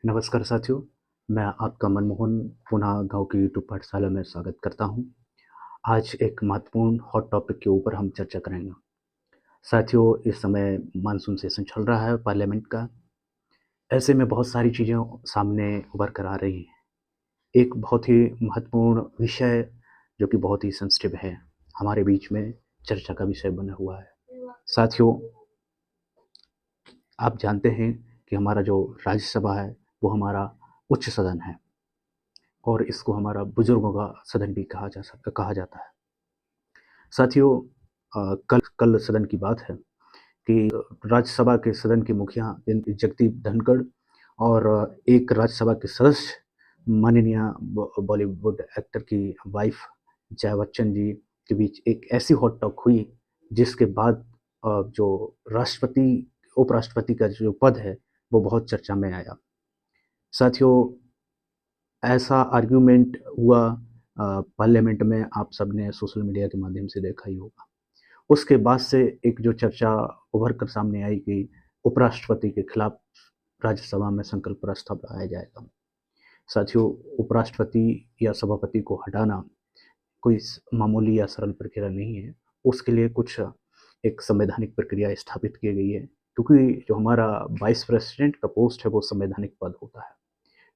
नमस्कार साथियों, मैं आपका मनमोहन पुनः गाँव की यूट्यूब पाठशाला में स्वागत करता हूँ। आज एक महत्वपूर्ण हॉट टॉपिक के ऊपर हम चर्चा करेंगे। साथियों, इस समय मानसून सेशन चल रहा है पार्लियामेंट का। ऐसे में बहुत सारी चीज़ें सामने उभर कर आ रही हैं। एक बहुत ही महत्वपूर्ण विषय जो कि बहुत ही सेंसिटिव है, हमारे बीच में चर्चा का विषय बना हुआ है। साथियों, आप जानते हैं कि हमारा जो राज्यसभा है, वो हमारा उच्च सदन है और इसको हमारा बुजुर्गों का सदन भी कहा जाता है। साथियों, कल सदन की बात है कि राज्यसभा के सदन के मुखिया जगदीप धनखड़ और एक राज्यसभा के सदस्य माननीय बॉलीवुड एक्टर की वाइफ जया बच्चन जी के बीच एक ऐसी हॉट टॉक हुई जिसके बाद जो राष्ट्रपति उपराष्ट्रपति का जो पद है वो बहुत चर्चा में आया। साथियों, ऐसा आर्ग्यूमेंट हुआ पार्लियामेंट में, आप सबने सोशल मीडिया के माध्यम से देखा ही होगा। उसके बाद से एक जो चर्चा उभर कर सामने आई कि उपराष्ट्रपति के खिलाफ राज्यसभा में संकल्प प्रस्ताव लाया जाएगा। साथियों, उपराष्ट्रपति या सभापति को हटाना कोई मामूली या सरल प्रक्रिया नहीं है। उसके लिए कुछ एक संवैधानिक प्रक्रिया स्थापित की गई है, क्योंकि जो हमारा वाइस प्रेसिडेंट का पोस्ट है वो संवैधानिक पद होता है।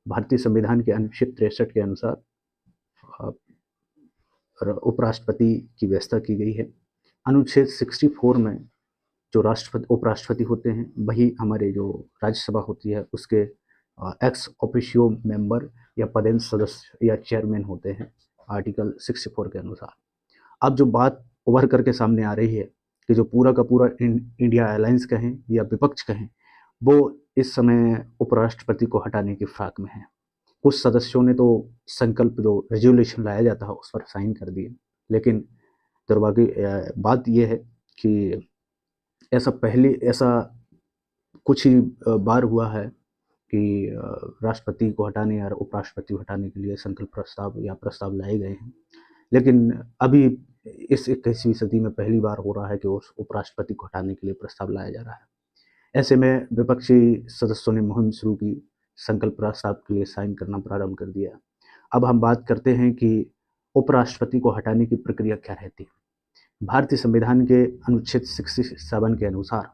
भारतीय संविधान के अनुच्छेद 63 के अनुसार उपराष्ट्रपति की व्यवस्था की गई है। अनुच्छेद 64 में जो उपराष्ट्रपति होते हैं वही हमारे जो राज्यसभा होती है उसके एक्स ऑफिशियो मेंबर या पदेन सदस्य या चेयरमैन होते हैं, आर्टिकल 64 के अनुसार। अब जो बात उभर करके सामने आ रही है कि जो पूरा का पूरा इंडिया अलायंस कहें या विपक्ष कहें, वो इस समय उपराष्ट्रपति को हटाने की फिराक में है। कुछ सदस्यों ने तो संकल्प जो रेजोल्यूशन लाया जाता है उस पर साइन कर दिए, लेकिन दुर्भाग्य बात यह है कि ऐसा कुछ ही बार हुआ है कि राष्ट्रपति को हटाने या उपराष्ट्रपति को हटाने के लिए संकल्प प्रस्ताव लाए गए हैं, लेकिन अभी इस 21वीं सदी में पहली बार हो रहा है कि उस उपराष्ट्रपति को हटाने के लिए प्रस्ताव लाया जा रहा है। ऐसे में विपक्षी सदस्यों ने मुहिम शुरू की, संकल्प प्रस्ताव के लिए साइन करना प्रारंभ कर दिया। अब हम बात करते हैं कि उपराष्ट्रपति को हटाने की प्रक्रिया क्या रहती है। भारतीय संविधान के अनुच्छेद 67 के अनुसार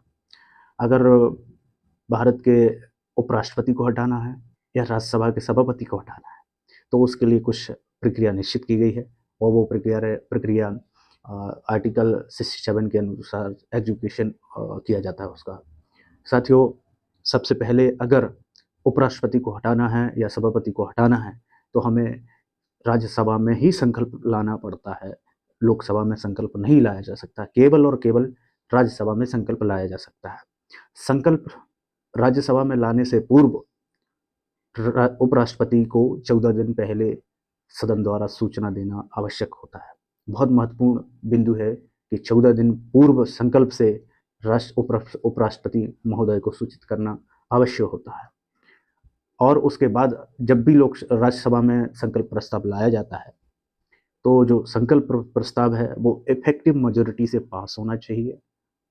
अगर भारत के उपराष्ट्रपति को हटाना है या राज्यसभा के सभापति को हटाना है तो उसके लिए कुछ प्रक्रिया निश्चित की गई है और वो प्रक्रिया आर्टिकल 67 के अनुसार एग्जीक्यूशन किया जाता है उसका। साथियों, सबसे पहले अगर उपराष्ट्रपति को हटाना है या सभापति को हटाना है तो हमें राज्यसभा में ही संकल्प लाना पड़ता है। लोकसभा में संकल्प नहीं लाया जा सकता, केवल और केवल राज्यसभा में संकल्प लाया जा सकता है। संकल्प राज्यसभा में लाने से पूर्व उपराष्ट्रपति को 14 दिन पहले सदन द्वारा सूचना देना आवश्यक होता है। बहुत महत्वपूर्ण बिंदु है कि 14 दिन पूर्व संकल्प से उपराष्ट्रपति महोदय को सूचित करना आवश्यक होता है। और उसके बाद जब भी राज्यसभा में संकल्प प्रस्ताव लाया जाता है तो जो संकल्प प्रस्ताव है वो इफेक्टिव मेजॉरिटी से पास होना चाहिए।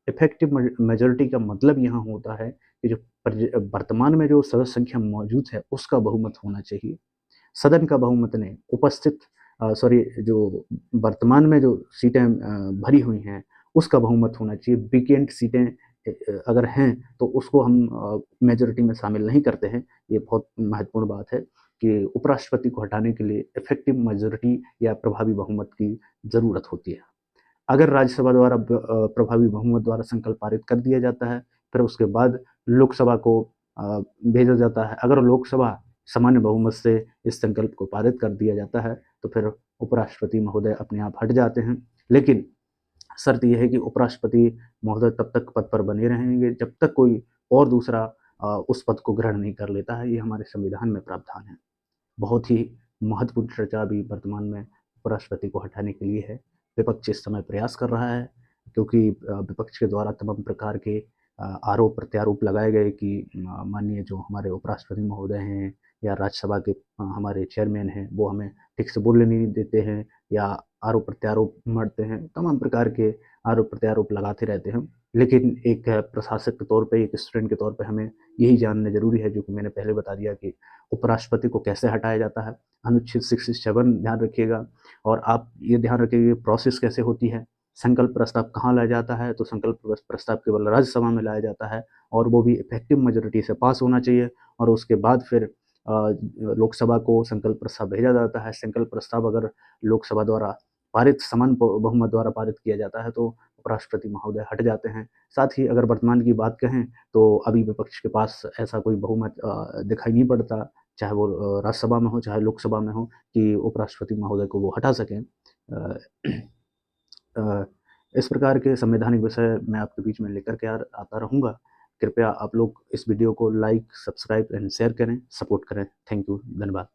इफेक्टिव मेजॉरिटी का मतलब यहाँ होता है कि जो वर्तमान में जो सदस्य संख्या मौजूद है उसका बहुमत होना चाहिए। सदन का बहुमत नहीं, उपस्थित जो वर्तमान में जो सीटें भरी हुई हैं उसका बहुमत होना चाहिए। वेकेंट सीटें अगर हैं तो उसको हम मेजॉरिटी में शामिल नहीं करते हैं। ये बहुत महत्वपूर्ण बात है कि उपराष्ट्रपति को हटाने के लिए इफेक्टिव मेजॉरिटी या प्रभावी बहुमत की ज़रूरत होती है। अगर राज्यसभा द्वारा प्रभावी बहुमत द्वारा संकल्प पारित कर दिया जाता है, फिर उसके बाद लोकसभा को भेजा जाता है। अगर लोकसभा सामान्य बहुमत से इस संकल्प को पारित कर दिया जाता है तो फिर उपराष्ट्रपति महोदय अपने आप हट जाते हैं। लेकिन शर्त यह है कि उपराष्ट्रपति महोदय तब तक पद पर बने रहेंगे जब तक कोई और दूसरा उस पद को ग्रहण नहीं कर लेता है। ये हमारे संविधान में प्रावधान है। बहुत ही महत्वपूर्ण चर्चा अभी वर्तमान में उपराष्ट्रपति को हटाने के लिए है। विपक्ष इस समय प्रयास कर रहा है, क्योंकि विपक्ष के द्वारा तमाम प्रकार के आरोप प्रत्यारोप लगाए गए कि माननीय जो हमारे उपराष्ट्रपति महोदय हैं या राज्यसभा के हमारे चेयरमैन हैं वो हमें ठीक से बोलने नहीं देते हैं या आरोप प्रत्यारोप मढ़ते हैं, तमाम प्रकार के आरोप प्रत्यारोप लगाते रहते हैं। लेकिन एक प्रशासक के तौर पे, एक स्टूडेंट के तौर पे हमें यही जानना ज़रूरी है, जो कि मैंने पहले बता दिया, कि उपराष्ट्रपति को कैसे हटाया जाता है। अनुच्छेद 67 ध्यान रखिएगा, और आप ये ध्यान रखिएगा कि प्रोसेस कैसे होती है। संकल्प प्रस्ताव कहाँ लाया जाता है, तो संकल्प प्रस्ताव केवल राज्यसभा में लाया जाता है, और वो भी इफेक्टिव मेजॉरिटी से पास होना चाहिए, और उसके बाद फिर लोकसभा को संकल्प प्रस्ताव भेजा जाता है। संकल्प प्रस्ताव अगर लोकसभा द्वारा पारित, समान बहुमत द्वारा पारित किया जाता है, तो उपराष्ट्रपति महोदय हट जाते हैं। साथ ही अगर वर्तमान की बात कहें, तो अभी विपक्ष के पास ऐसा कोई बहुमत दिखाई नहीं पड़ता, चाहे वो राज्यसभा में हो, चाहे लोकसभा में हो, कि उपराष्ट्रपति महोदय को वो हटा सकें। अ, अ, इस प्रकार के संवैधानिक विषय मैं आपके बीच में लेकर के आता रहूँगा। कृपया आप लोग इस वीडियो को लाइक, सब्सक्राइब एंड शेयर करें, सपोर्ट करें। थैंक यू, धन्यवाद।